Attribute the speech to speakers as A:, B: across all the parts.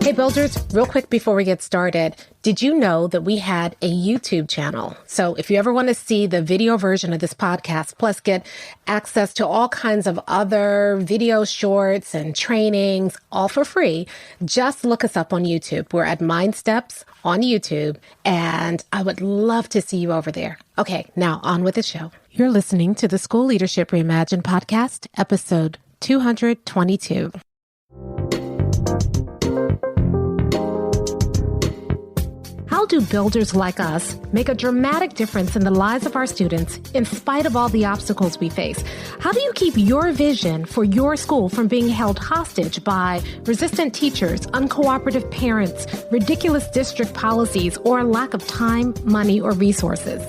A: Hey builders, real quick before we get started, did you know that we had a YouTube channel? So if you ever want to see the video version of this podcast, plus get access to all kinds of other video shorts and trainings, all for free, just look us up on YouTube. We're at Mind Steps on YouTube, and I would love to see you over there. Okay, now on with the show. You're listening to the School Leadership Reimagined podcast, episode 222. How do builders like us make a dramatic difference in the lives of our students in spite of all the obstacles we face? How do you keep your vision for your school from being held hostage by resistant teachers, uncooperative parents, ridiculous district policies, or a lack of time, money, or resources?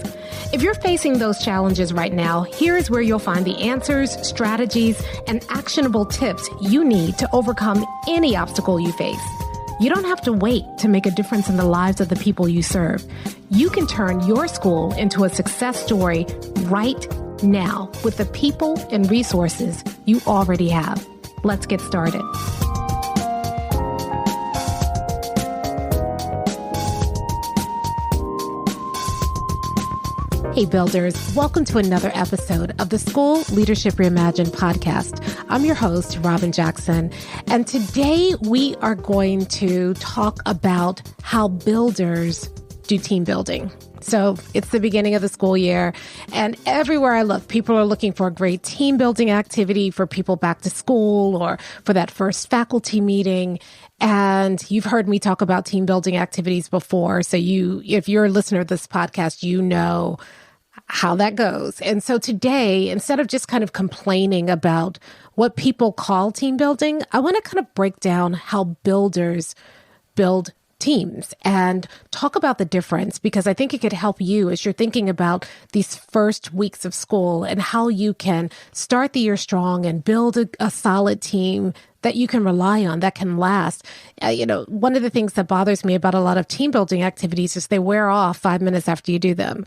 A: If you're facing those challenges right now, here's where you'll find the answers, strategies, and actionable tips you need to overcome any obstacle you face. You don't have to wait to make a difference in the lives of the people you serve. You can turn your school into a success story right now with the people and resources you already have. Let's get started. Hey builders, welcome to another episode of the School Leadership Reimagined podcast. I'm your host, Robin Jackson, and today we are going to talk about how builders do team building. So it's the beginning of the school year, and everywhere I look, people are looking for a great team building activity for people back to school or for that first faculty meeting. And you've heard me talk about team building activities before. So if you're a listener of this podcast, you know how that goes. And so today, instead of just kind of complaining about what people call team building, I want to kind of break down how builders build teams and talk about the difference, because I think it could help you as you're thinking about these first weeks of school and how you can start the year strong and build a solid team that you can rely on, that can last. One of the things that bothers me about a lot of team building activities is they wear off 5 minutes after you do them.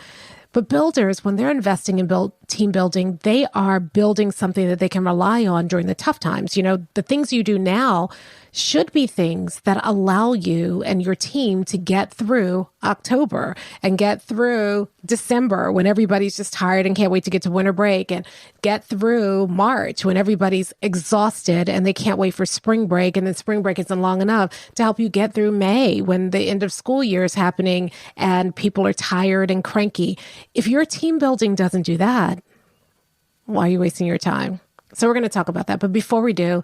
A: But builders, when they're investing in team building, they are building something that they can rely on during the tough times. The things you do now should be things that allow you and your team to get through October and get through December when everybody's just tired and can't wait to get to winter break, and get through March when everybody's exhausted and they can't wait for spring break, and then spring break isn't long enough to help you get through May when the end of school year is happening and people are tired and cranky. If your team building doesn't do that, why are you wasting your time? So we're going to talk about that. But before we do,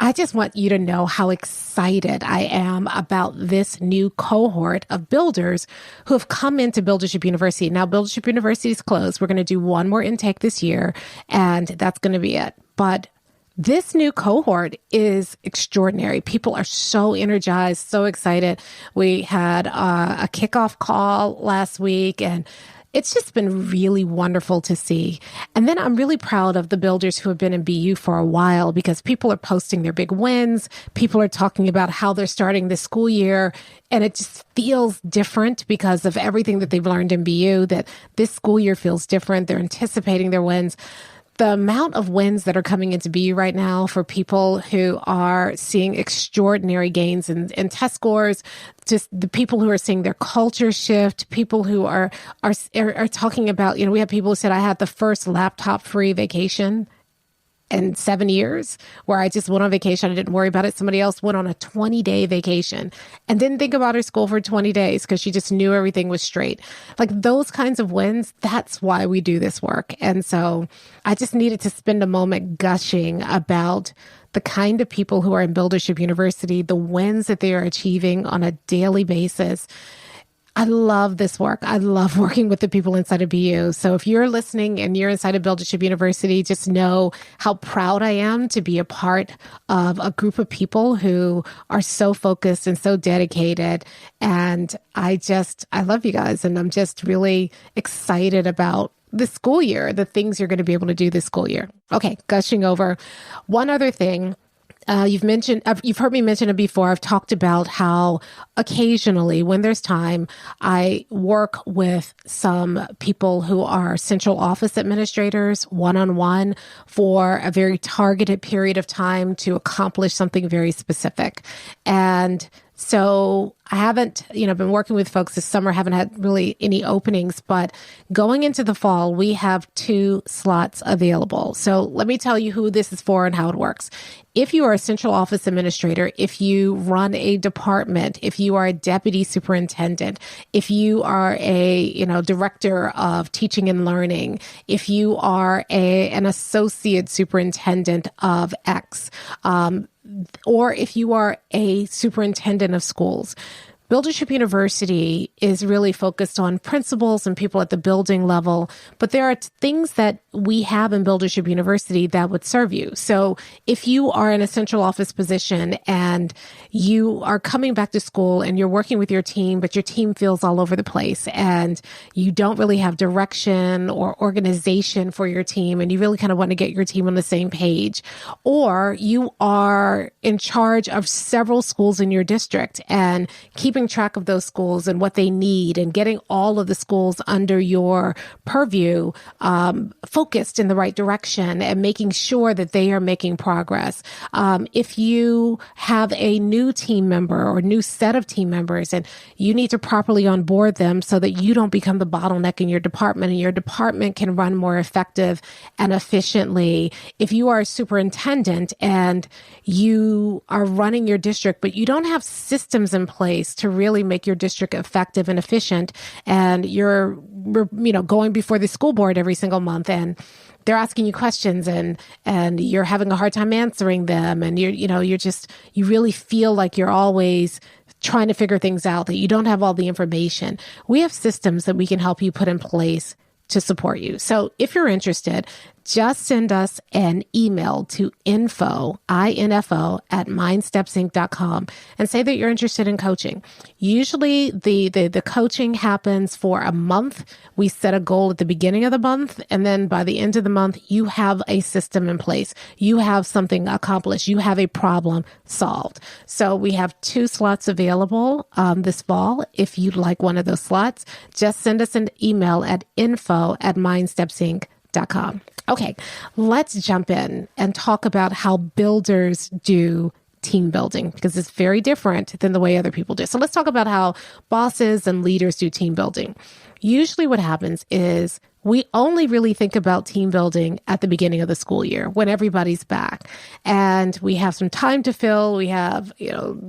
A: I just want you to know how excited I am about this new cohort of builders who have come into Buildership University. Now, Buildership University is closed. We're going to do one more intake this year, and that's going to be it. But this new cohort is extraordinary. People are so energized, so excited. We had a kickoff call last week, and it's just been really wonderful to see. And then I'm really proud of the builders who have been in BU for a while, because people are posting their big wins. People are talking about how they're starting this school year. And it just feels different because of everything that they've learned in BU, that this school year feels different. They're anticipating their wins. The amount of wins that are coming into BU right now for people who are seeing extraordinary gains in test scores, just the people who are seeing their culture shift, people who are talking about, we have people who said, I had the first laptop-free vacation in 7 years, where I just went on vacation. I didn't worry about it. Somebody else went on a 20-day vacation and didn't think about her school for 20 days because she just knew everything was straight. Like those kinds of wins, that's why we do this work. And so I just needed to spend a moment gushing about the kind of people who are in Buildership University, the wins that they are achieving on a daily basis. I love this work. I love working with the people inside of BU. So if you're listening and you're inside of Buildership University, just know how proud I am to be a part of a group of people who are so focused and so dedicated. And I love you guys. And I'm just really excited about the school year, the things you're going to be able to do this school year. Okay, gushing over. One other thing. You've heard me mention it before. I've talked about how occasionally, when there's time, I work with some people who are central office administrators one-on-one for a very targeted period of time to accomplish something very specific. And So I haven't, been working with folks this summer, haven't had really any openings, but going into the fall, we have 2 slots available. So let me tell you who this is for and how it works. If you are a central office administrator, if you run a department, if you are a deputy superintendent, if you are a, director of teaching and learning, if you are an associate superintendent of X, or if you are a superintendent of schools, Buildership University is really focused on principals and people at the building level, but there are things that we have in Buildership University that would serve you. So if you are in a central office position and you are coming back to school and you're working with your team, but your team feels all over the place and you don't really have direction or organization for your team and you really kind of want to get your team on the same page, or you are in charge of several schools in your district and keeping track of those schools and what they need and getting all of the schools under your purview focused in the right direction and making sure that they are making progress. If you have a new team member or new set of team members and you need to properly onboard them so that you don't become the bottleneck in your department and your department can run more effective and efficiently. If you are a superintendent and you are running your district, but you don't have systems in place to really make your district effective and efficient, and you're going before the school board every single month and they're asking you questions and you're having a hard time answering them, and you really feel like you're always trying to figure things out, that you don't have all the information. We have systems that we can help you put in place to support you. So if you're interested, just send us an email to info at mindstepsinc.com and say that you're interested in coaching. Usually the coaching happens for a month. We set a goal at the beginning of the month, and then by the end of the month, you have a system in place. You have something accomplished. You have a problem solved. So we have 2 slots available this fall. If you'd like one of those slots, just send us an email at info at mindstepsinc.com. Okay, let's jump in and talk about how builders do team building, because it's very different than the way other people do. So let's talk about how bosses and leaders do team building. Usually what happens is we only really think about team building at the beginning of the school year when everybody's back and we have some time to fill. We have,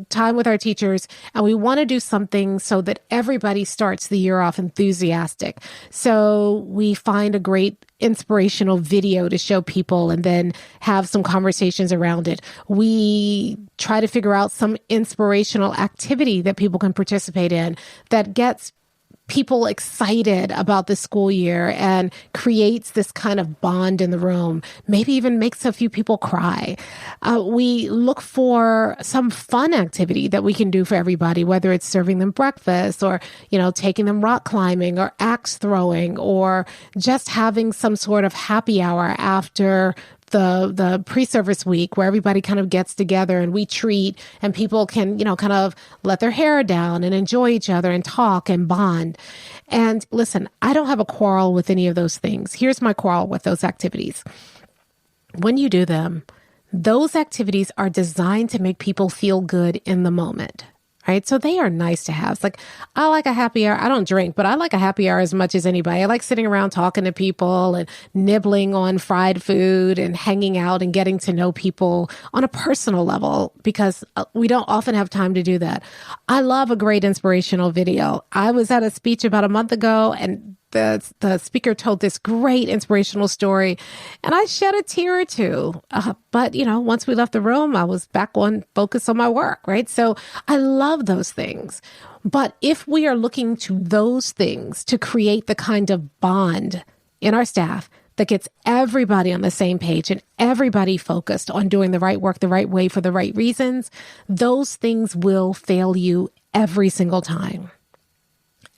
A: time with our teachers, and we want to do something so that everybody starts the year off enthusiastic. So we find a great inspirational video to show people and then have some conversations around it. We try to figure out some inspirational activity that people can participate in that gets people excited about the school year and creates this kind of bond in the room, maybe even makes a few people cry. We look for some fun activity that we can do for everybody, whether it's serving them breakfast or, taking them rock climbing or axe throwing or just having some sort of happy hour after the pre-service week where everybody kind of gets together and we treat and people can, kind of let their hair down and enjoy each other and talk and bond. And listen, I don't have a quarrel with any of those things. Here's my quarrel with those activities. When you do them, those activities are designed to make people feel good in the moment. Right? So they are nice to have. It's like, I like a happy hour. I don't drink, but I like a happy hour as much as anybody. I like sitting around talking to people and nibbling on fried food and hanging out and getting to know people on a personal level because we don't often have time to do that. I love a great inspirational video. I was at a speech about a month ago and the speaker told this great inspirational story and I shed a tear or two. But, once we left the room, I was back on focus on my work, right? So I love those things. But if we are looking to those things to create the kind of bond in our staff that gets everybody on the same page and everybody focused on doing the right work the right way for the right reasons, those things will fail you every single time.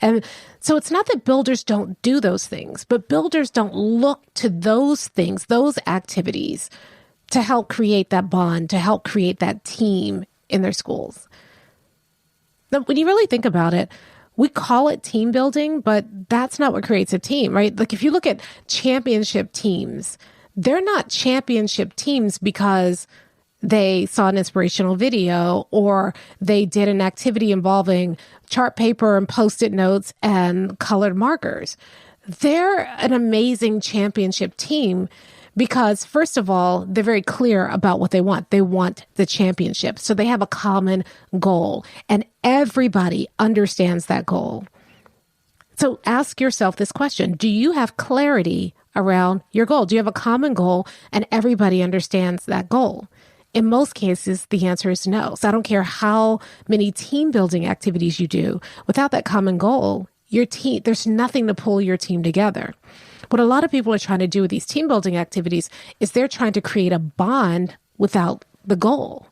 A: And so it's not that builders don't do those things, but builders don't look to those things, those activities to help create that bond, to help create that team in their schools. Now, when you really think about it, we call it team building, but that's not what creates a team, right? Like if you look at championship teams, they're not championship teams because they saw an inspirational video, or they did an activity involving chart paper and Post-it notes and colored markers. They're an amazing championship team because, first of all, they're very clear about what they want. They want the championship. So they have a common goal, and everybody understands that goal. So ask yourself this question. Do you have clarity around your goal? Do you have a common goal and everybody understands that goal? In most cases, the answer is no. So I don't care how many team building activities you do. Without that common goal, your team, there's nothing to pull your team together. What a lot of people are trying to do with these team building activities is they're trying to create a bond without the goal.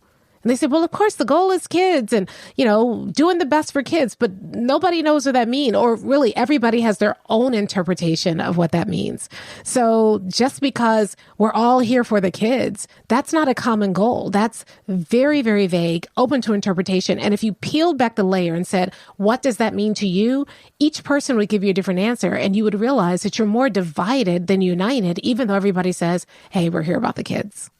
A: And they say, well, of course, the goal is kids and, doing the best for kids, but nobody knows what that means. Or really, everybody has their own interpretation of what that means. So just because we're all here for the kids, that's not a common goal. That's very, very vague, open to interpretation. And if you peeled back the layer and said, what does that mean to you? Each person would give you a different answer. And you would realize that you're more divided than united, even though everybody says, hey, we're here about the kids.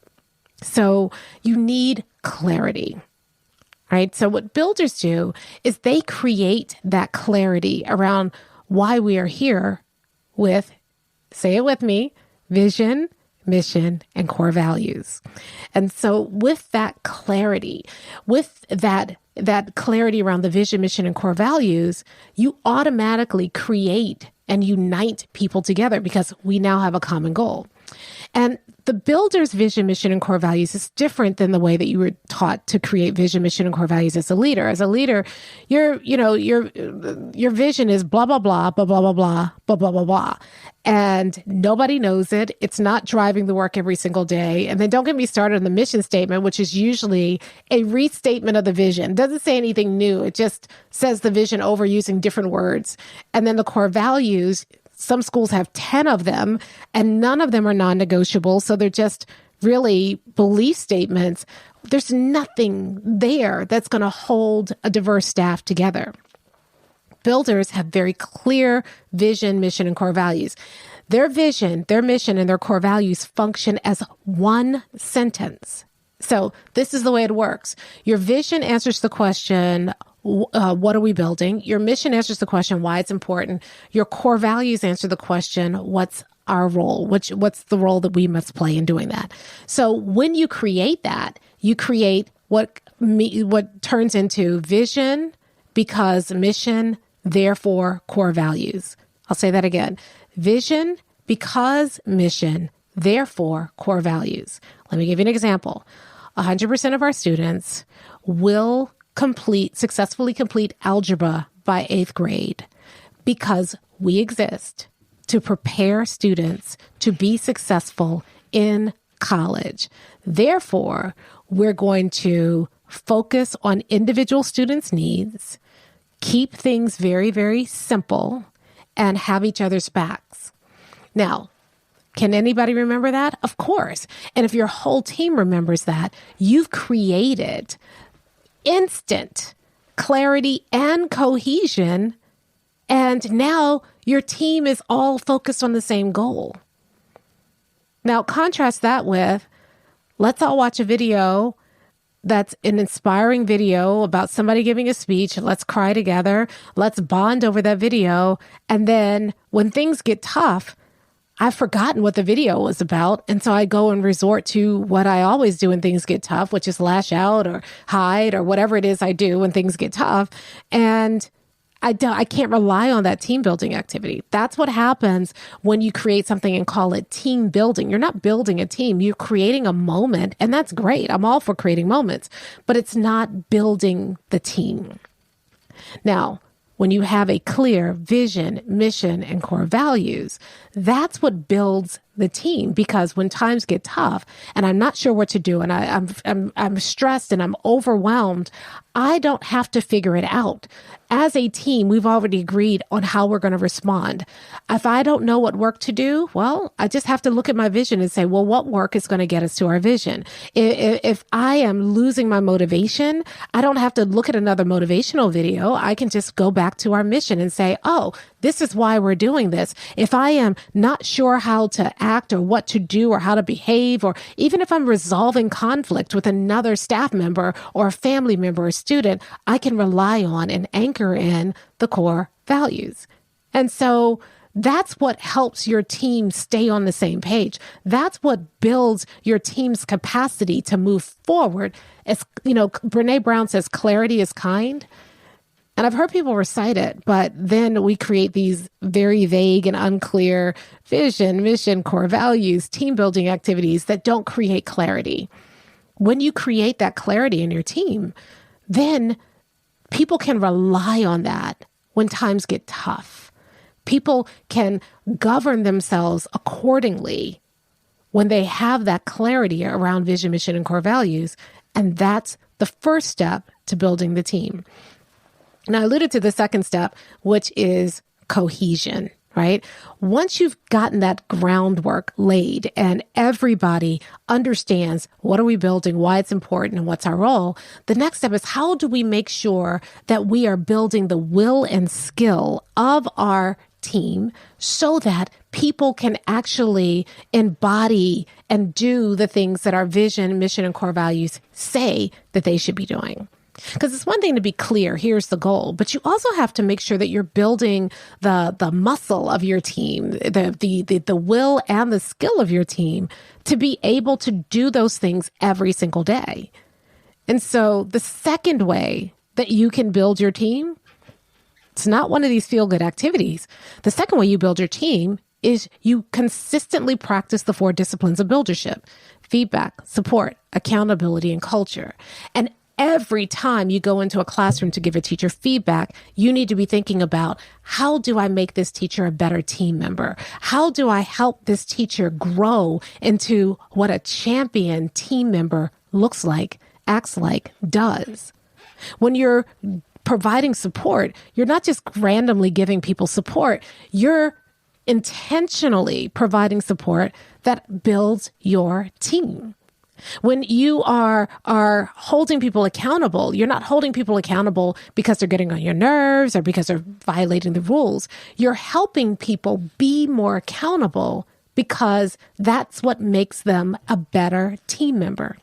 A: So you need clarity, right? So what builders do is they create that clarity around why we are here with, say it with me, vision, mission, and core values. And so with that clarity, that clarity around the vision, mission, and core values, you automatically create and unite people together because we now have a common goal. And the builder's vision, mission, and core values is different than the way that you were taught to create vision, mission, and core values as a leader. As a leader, your vision is blah, blah, blah, blah, blah, blah, blah, blah, blah, blah, blah. And nobody knows it. It's not driving the work every single day. And then don't get me started on the mission statement, which is usually a restatement of the vision. It doesn't say anything new. It just says the vision over using different words. And then the core values, some schools have 10 of them, and none of them are non-negotiable. So they're just really belief statements. There's nothing there that's going to hold a diverse staff together. Builders have very clear vision, mission, and core values. Their vision, their mission, and their core values function as one sentence. So this is the way it works. Your vision answers the question, what are we building? Your mission answers the question, why it's important. Your core values answer the question, what's our role? What's the role that we must play in doing that? So when you create that, you create what turns into vision because mission, therefore core values. I'll say that again. Vision because mission, therefore core values. Let me give you an example. 100% of our students will successfully complete algebra by 8th grade because we exist to prepare students to be successful in college. Therefore, we're going to focus on individual students' needs, keep things very, very simple, and have each other's backs. Now, can anybody remember that? Of course. And if your whole team remembers that, you've created instant clarity and cohesion, and now your team is all focused on the same goal. Now, contrast that with, let's all watch a video that's an inspiring video about somebody giving a speech. Let's cry together. Let's bond over that video. And then when things get tough, I've forgotten what the video was about. And so I go and resort to what I always do when things get tough, which is lash out or hide or whatever it is I do when things get tough. And I can't rely on that team building activity. That's what happens when you create something and call it team building. You're not building a team. You're creating a moment. And that's great. I'm all for creating moments, but it's not building the team. Now, when you have a clear vision, mission, and core values, that's what builds the team. Because when times get tough and I'm not sure what to do and I'm stressed and I'm overwhelmed, I don't have to figure it out. As a team, we've already agreed on how we're going to respond. If I don't know what work to do, well, I just have to look at my vision and say, well, what work is going to get us to our vision? If I am losing my motivation, I don't have to look at another motivational video. I can just go back to our mission and say, oh, This is why we're doing this. If I am not sure how to act or what to do or how to behave, or even if I'm resolving conflict with another staff member or a family member or student, I can rely on and anchor in the core values. And so that's what helps your team stay on the same page. That's what builds your team's capacity to move forward. As you know, Brene Brown says, clarity is kind. And I've heard people recite it, but then we create these very vague and unclear vision, mission, core values, team building activities that don't create clarity. When you create that clarity in your team, then people can rely on that when times get tough. People can govern themselves accordingly when they have that clarity around vision, mission, and core values. And that's the first step to building the team. Now, I alluded to the second step, which is cohesion, right? Once you've gotten that groundwork laid and everybody understands what are we building, why it's important, and what's our role, the next step is how do we make sure that we are building the will and skill of our team so that people can actually embody and do the things that our vision, mission, and core values say that they should be doing. Because it's one thing to be clear, here's the goal, but you also have to make sure that you're building the muscle of your team, the will and the skill of your team to be able to do those things every single day. And so the second way that you can build your team, it's not one of these feel-good activities. The second way you build your team is you consistently practice the 4 disciplines of buildership: feedback, support, accountability, and culture. And every time you go into a classroom to give a teacher feedback, you need to be thinking about, how do I make this teacher a better team member? How do I help this teacher grow into what a champion team member looks like, acts like, does? When you're providing support, you're not just randomly giving people support. You're intentionally providing support that builds your team. When you are holding people accountable, you're not holding people accountable because they're getting on your nerves or because they're violating the rules. You're helping people be more accountable because that's what makes them a better team member.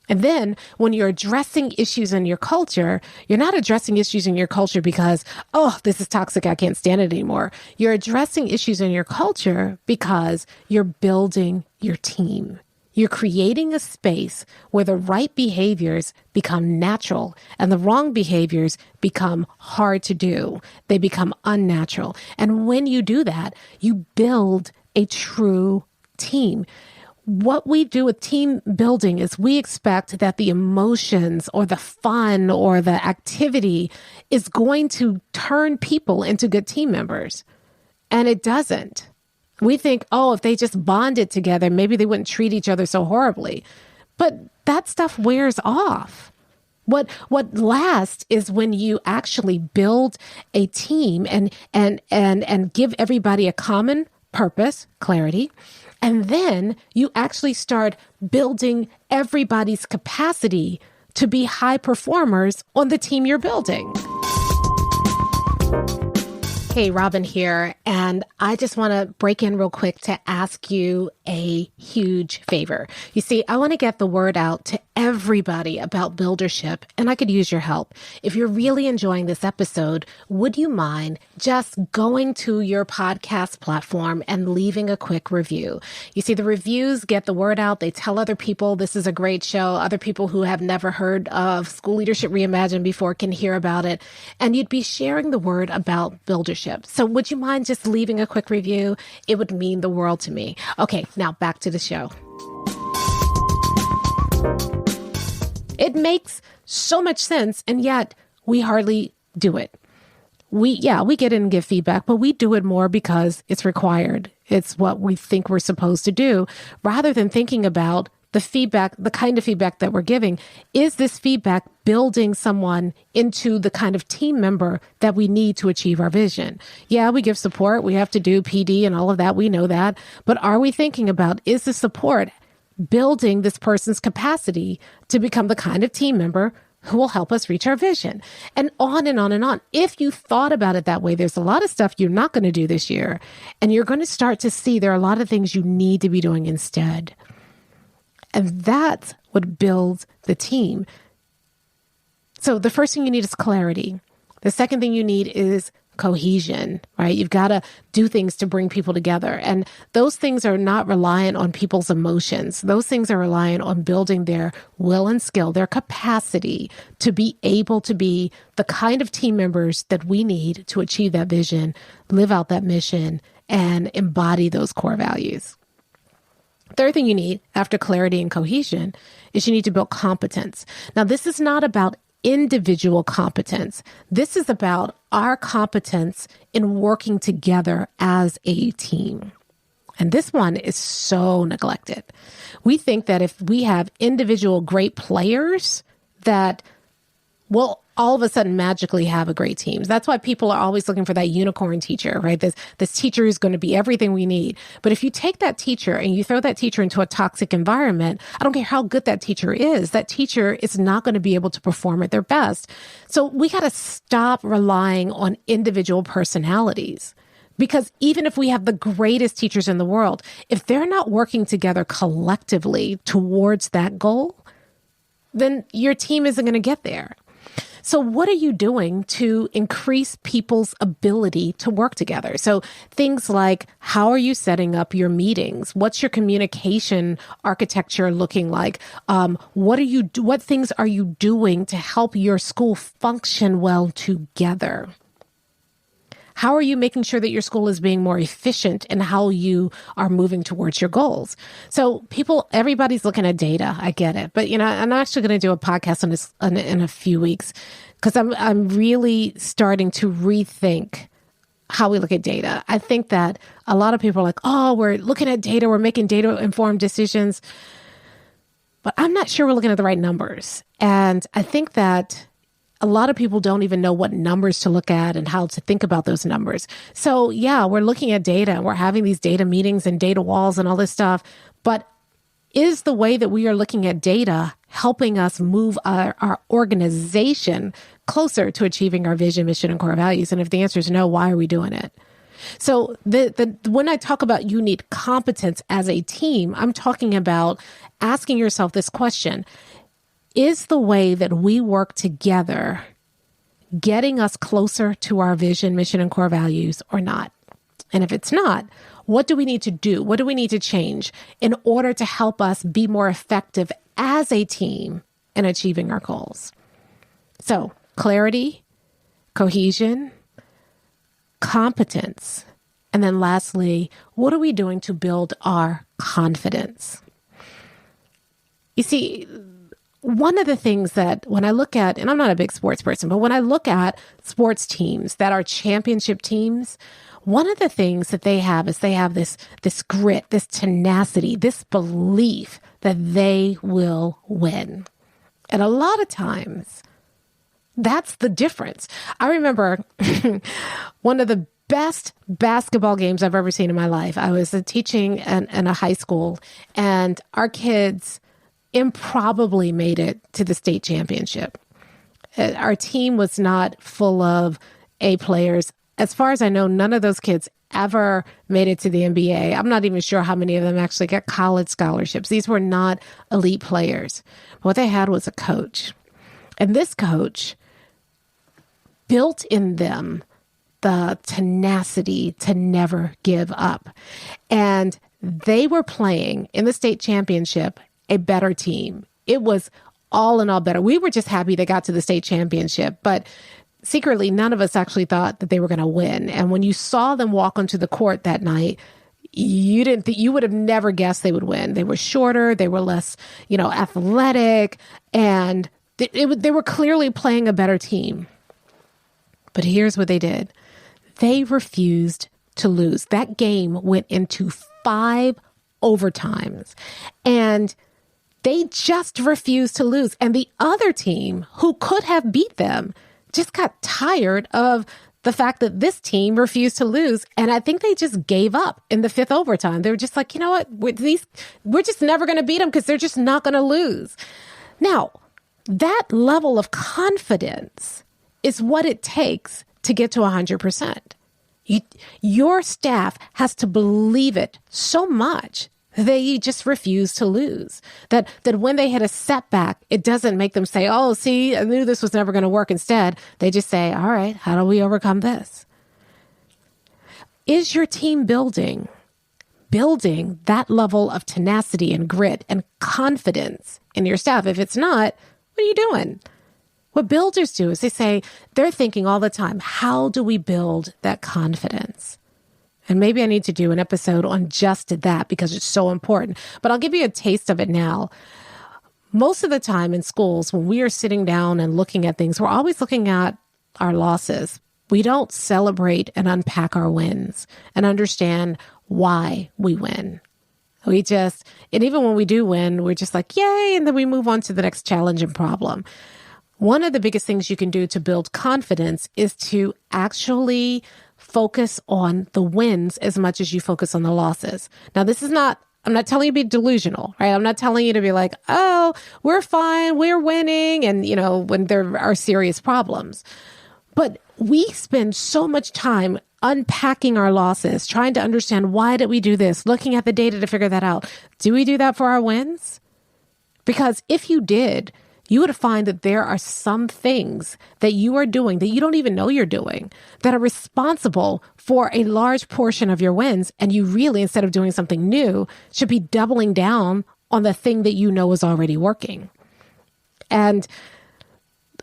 A: And then when you're addressing issues in your culture, you're not addressing issues in your culture because, oh, this is toxic, I can't stand it anymore. You're addressing issues in your culture because you're building your team. You're creating a space where the right behaviors become natural and the wrong behaviors become hard to do. They become unnatural. And when you do that, you build a true team. What we do with team building is we expect that the emotions or the fun or the activity is going to turn people into good team members. And it doesn't. We think, oh, if they just bonded together, maybe they wouldn't treat each other so horribly. But that stuff wears off. What lasts is when you actually build a team and give everybody a common purpose, clarity, and then you actually start building everybody's capacity to be high performers on the team you're building. Hey, Robin here, and I just want to break in real quick to ask you a huge favor. You see, I want to get the word out to everybody about buildership, and I could use your help. If you're really enjoying this episode, would you mind just going to your podcast platform and leaving a quick review? You see, the reviews get the word out. They tell other people this is a great show. Other people who have never heard of School Leadership Reimagined before can hear about it, and you'd be sharing the word about buildership. So would you mind just leaving a quick review? It would mean the world to me. Okay, now back to the show. It makes so much sense, and yet we hardly do it. We get in and give feedback, but we do it more because it's required. It's what we think we're supposed to do, rather than thinking about the feedback, the kind of feedback that we're giving. Is this feedback building someone into the kind of team member that we need to achieve our vision? Yeah, we give support. We have to do PD and all of that. We know that. But are we thinking about, is the support building this person's capacity to become the kind of team member who will help us reach our vision, and on and on and on. If you thought about it that way, there's a lot of stuff you're not going to do this year, and you're going to start to see there are a lot of things you need to be doing instead. And that's what builds the team. So the first thing you need is clarity. The second thing you need is cohesion, right? You've got to do things to bring people together. And those things are not reliant on people's emotions. Those things are reliant on building their will and skill, their capacity to be able to be the kind of team members that we need to achieve that vision, live out that mission, and embody those core values. Third thing you need after clarity and cohesion is you need to build competence. Now, this is not about individual competence. This is about our competence in working together as a team. And this one is so neglected. We think that if we have individual great players, that we'll all of a sudden magically have a great team. That's why people are always looking for that unicorn teacher, right? This teacher is going to be everything we need. But if you take that teacher and you throw that teacher into a toxic environment, I don't care how good that teacher is not going to be able to perform at their best. So we got to stop relying on individual personalities. Because even if we have the greatest teachers in the world, if they're not working together collectively towards that goal, then your team isn't going to get there. So what are you doing to increase people's ability to work together? So things like, how are you setting up your meetings? What's your communication architecture looking like? What things are you doing to help your school function well together? How are you making sure that your school is being more efficient in how you are moving towards your goals? So everybody's looking at data. I get it. But, I'm actually going to do a podcast on this in a few weeks because I'm really starting to rethink how we look at data. I think that a lot of people are like, oh, we're looking at data. We're making data-informed decisions. But I'm not sure we're looking at the right numbers. And I think that a lot of people don't even know what numbers to look at and how to think about those numbers. So yeah, we're looking at data and we're having these data meetings and data walls and all this stuff. But is the way that we are looking at data helping us move our organization closer to achieving our vision, mission, and core values? And if the answer is no, why are we doing it? So when I talk about you need competence as a team, I'm talking about asking yourself this question. Is the way that we work together getting us closer to our vision, mission, and core values or not? And if it's not, what do we need to do? What do we need to change in order to help us be more effective as a team in achieving our goals? So clarity, cohesion, competence, and then lastly, what are we doing to build our confidence? You see, one of the things that when I look at, and I'm not a big sports person, but when I look at sports teams that are championship teams, one of the things that they have is they have this grit, this tenacity, this belief that they will win. And a lot of times, that's the difference. I remember one of the best basketball games I've ever seen in my life. I was teaching in a high school, and our kids improbably made it to the state championship. Our team was not full of A players. As far as I know, none of those kids ever made it to the NBA. I'm not even sure how many of them actually got college scholarships. These were not elite players. What they had was a coach. And this coach built in them the tenacity to never give up. And they were playing in the state championship a better team. It was all in all better. We were just happy they got to the state championship, but secretly, none of us actually thought that they were going to win. And when you saw them walk onto the court that night, you would have never guessed they would win. They were shorter, they were less, athletic, and they were clearly playing a better team. But here's what they did. They refused to lose. That game went into 5 overtimes, and they just refused to lose. And the other team who could have beat them just got tired of the fact that this team refused to lose. And I think they just gave up in the 5th overtime. They were just like, you know what? We're just never going to beat them because they're just not going to lose. Now, That level of confidence is what it takes to get to 100%. Your staff has to believe it so much that they just refuse to lose. That when they hit a setback, it doesn't make them say, oh, see, I knew this was never going to work. Instead, they just say, all right, how do we overcome this? Is your team building that level of tenacity and grit and confidence in your staff? If it's not, what are you doing? What builders do is they're thinking all the time, how do we build that confidence? And maybe I need to do an episode on just that because it's so important. But I'll give you a taste of it now. Most of the time in schools, when we are sitting down and looking at things, we're always looking at our losses. We don't celebrate and unpack our wins and understand why we win. And even when we do win, we're just like, yay, and then we move on to the next challenge and problem. One of the biggest things you can do to build confidence is to actually focus on the wins as much as you focus on the losses. Now, I'm not telling you to be delusional, right? I'm not telling you to be like, oh, we're fine, we're winning, and, when there are serious problems. But we spend so much time unpacking our losses, trying to understand why did we do this, looking at the data to figure that out. Do we do that for our wins? Because if you did, you would find that there are some things that you are doing that you don't even know you're doing that are responsible for a large portion of your wins. And you really, instead of doing something new, should be doubling down on the thing that you know is already working. And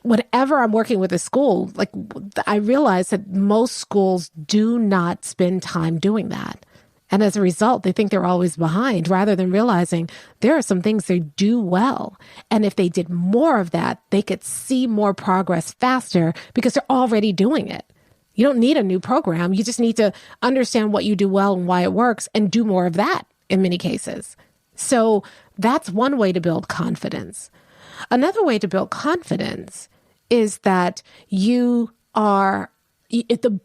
A: whenever I'm working with a school, I realize that most schools do not spend time doing that. And as a result, they think they're always behind rather than realizing there are some things they do well. And if they did more of that, they could see more progress faster because they're already doing it. You don't need a new program. You just need to understand what you do well and why it works and do more of that in many cases. So that's one way to build confidence. Another way to build confidence is that the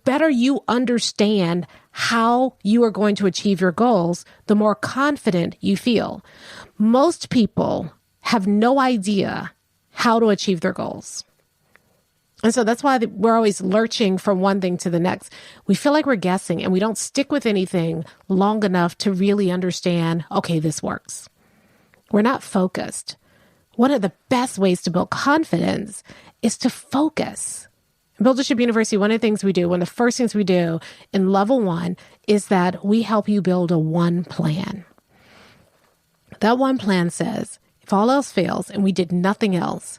A: better you understand how you are going to achieve your goals, the more confident you feel. Most people have no idea how to achieve their goals. And so that's why we're always lurching from one thing to the next. We feel like we're guessing and we don't stick with anything long enough to really understand, okay, this works. We're not focused. One of the best ways to build confidence is to focus. In Buildership University, one of the things we do, one of the first things we do in level 1 is that we help you build a one plan. That one plan says, if all else fails and we did nothing else,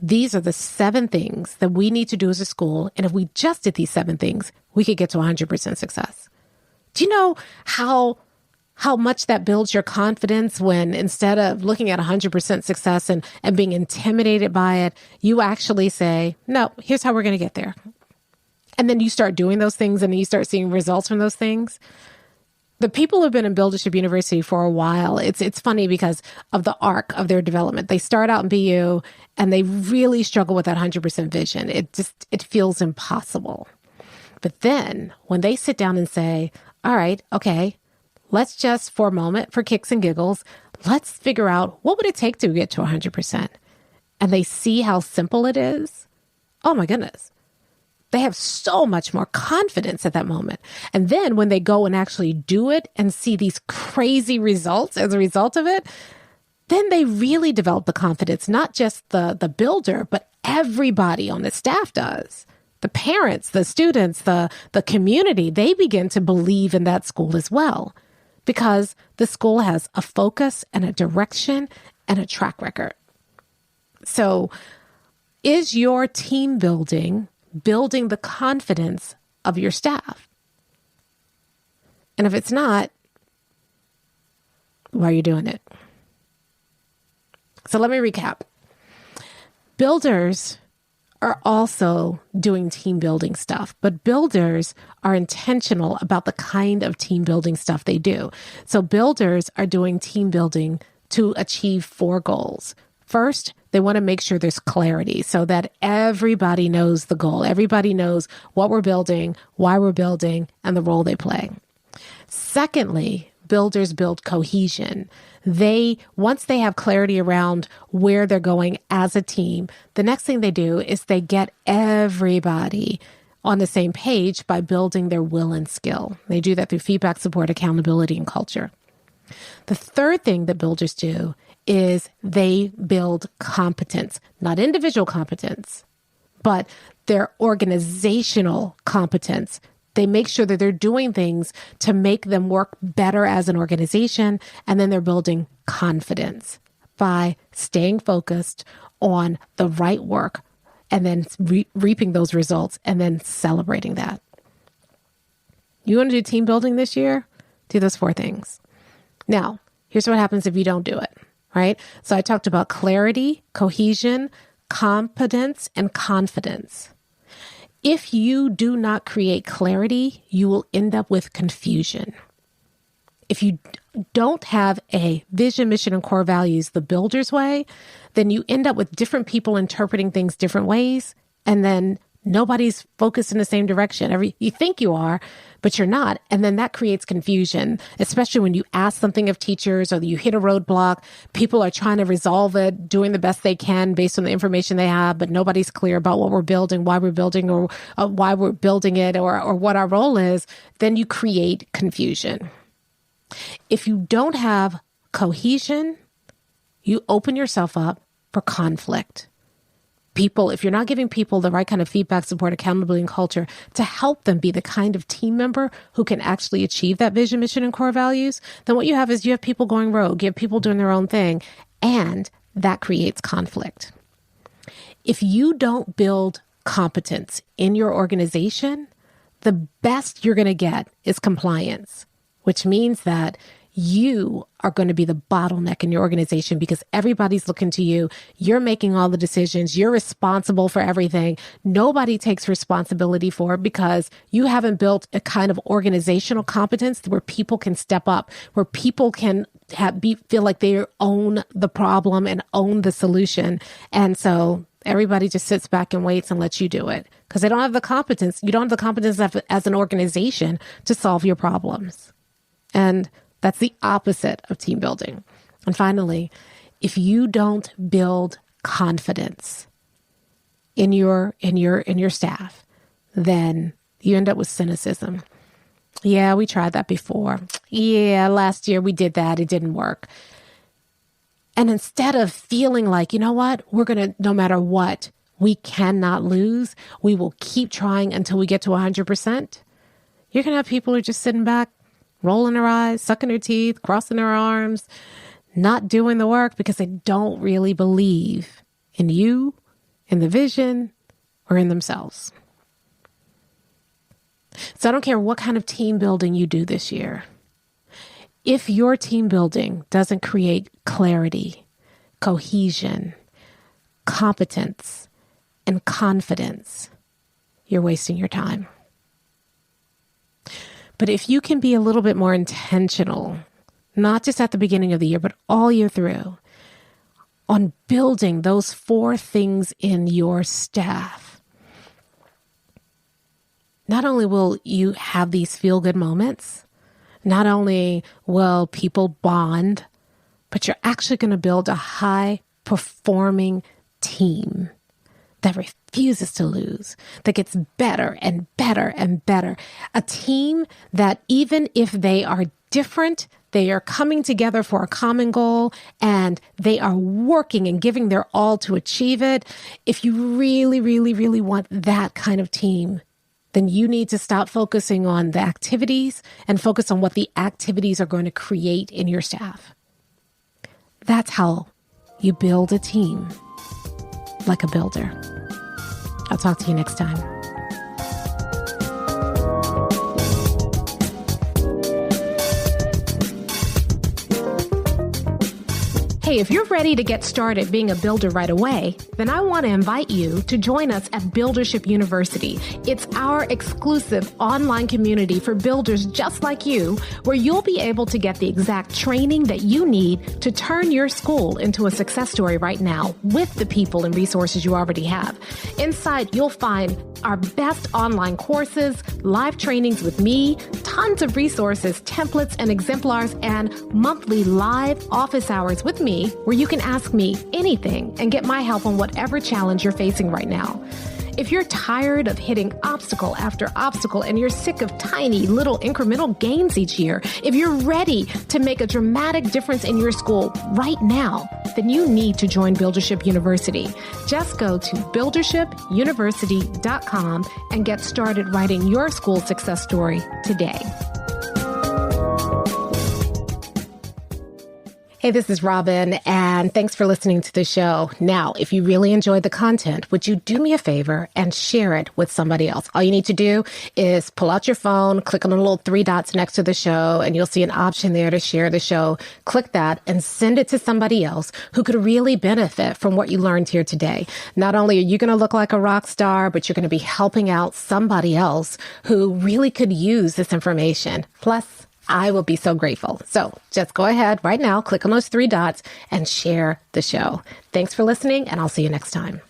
A: these are the 7 things that we need to do as a school. And if we just did these 7 things, we could get to 100% success. Do you know how much that builds your confidence when instead of looking at 100% success and being intimidated by it, you actually say, no, here's how we're going to get there. And then you start doing those things and you start seeing results from those things. The people who've been in Buildership University for a while, it's funny because of the arc of their development. They start out in BU and they really struggle with that 100% vision. It feels impossible. But then when they sit down and say, all right, okay, let's just, for a moment, for kicks and giggles, let's figure out what would it take to get to 100%. And they see how simple it is. Oh my goodness. They have so much more confidence at that moment. And then when they go and actually do it and see these crazy results as a result of it, then they really develop the confidence, not just the builder, but everybody on the staff does. The parents, the students, the community, they begin to believe in that school as well. Because the school has a focus and a direction and a track record. So is your team building the confidence of your staff? And if it's not, why are you doing it? So let me recap. Builders are also doing team building stuff, but builders are intentional about the kind of team building stuff they do. So builders are doing team building to achieve 4 goals. First, they want to make sure there's clarity so that everybody knows the goal. Everybody knows what we're building, why we're building, and the role they play. Secondly, builders build cohesion. Once they have clarity around where they're going as a team, the next thing they do is they get everybody on the same page by building their will and skill. They do that through feedback, support, accountability, and culture. The third thing that builders do is they build competence, not individual competence, but their organizational competence. They make sure that they're doing things to make them work better as an organization, and then they're building confidence by staying focused on the right work and then reaping those results and then celebrating that. You want to do team building this year? Do those 4 things. Now, here's what happens if you don't do it, right? So I talked about clarity, cohesion, competence, and confidence. If you do not create clarity, you will end up with confusion. If you don't have a vision, mission, and core values the builder's way, then you end up with different people interpreting things different ways, and then nobody's focused in the same direction. You think you are, but you're not. And then that creates confusion, especially when you ask something of teachers or you hit a roadblock. People are trying to resolve it, doing the best they can based on the information they have, but nobody's clear about what we're building, why we're building, or why we're building it, or what our role is. Then you create confusion. If you don't have cohesion, you open yourself up for conflict. If you're not giving people the right kind of feedback, support, accountability, and culture to help them be the kind of team member who can actually achieve that vision, mission, and core values, then what you have is you have people going rogue, you have people doing their own thing, and that creates conflict. If you don't build competence in your organization, the best you're going to get is compliance, which means that you are going to be the bottleneck in your organization because everybody's looking to you. You're making all the decisions. You're responsible for everything. Nobody takes responsibility for it because you haven't built a kind of organizational competence where people can step up, where people can feel like they own the problem and own the solution. And so everybody just sits back and waits and lets you do it because they don't have the competence. You don't have the competence as an organization to solve your problems. And that's the opposite of team building. And finally, if you don't build confidence in your staff, then you end up with cynicism. Yeah, we tried that before. Yeah, last year we did that. It didn't work. And instead of feeling like, you know what, we're going to, no matter what, we cannot lose. We will keep trying until we get to 100%. You're going to have people who are just sitting back, rolling their eyes, sucking their teeth, crossing their arms, not doing the work because they don't really believe in you, in the vision, or in themselves. So I don't care what kind of team building you do this year. If your team building doesn't create clarity, cohesion, competence, and confidence, you're wasting your time. But if you can be a little bit more intentional, not just at the beginning of the year, but all year through, on building those 4 things in your staff, not only will you have these feel-good moments, not only will people bond, but you're actually going to build a high-performing team that refuses to lose, that gets better and better and better. A team that even if they are different, they are coming together for a common goal and they are working and giving their all to achieve it. If you really, really, really want that kind of team, then you need to stop focusing on the activities and focus on what the activities are going to create in your staff. That's how you build a team like a builder. I'll talk to you next time. Hey, if you're ready to get started being a builder right away, then I want to invite you to join us at Buildership University. It's our exclusive online community for builders just like you, where you'll be able to get the exact training that you need to turn your school into a success story right now with the people and resources you already have. Inside, you'll find our best online courses, live trainings with me, tons of resources, templates, and exemplars, and monthly live office hours with me, where you can ask me anything and get my help on whatever challenge you're facing right now. If you're tired of hitting obstacle after obstacle and you're sick of tiny little incremental gains each year, if you're ready to make a dramatic difference in your school right now, then you need to join Buildership University. Just go to buildershipuniversity.com and get started writing your school success story today. Hey, this is Robin, and thanks for listening to the show. Now, if you really enjoyed the content, would you do me a favor and share it with somebody else? All you need to do is pull out your phone, click on the little 3 dots next to the show, and you'll see an option there to share the show. Click that and send it to somebody else who could really benefit from what you learned here today. Not only are you going to look like a rock star, but you're going to be helping out somebody else who really could use this information. Plus, I will be so grateful. So just go ahead right now, click on those 3 dots and share the show. Thanks for listening, and I'll see you next time.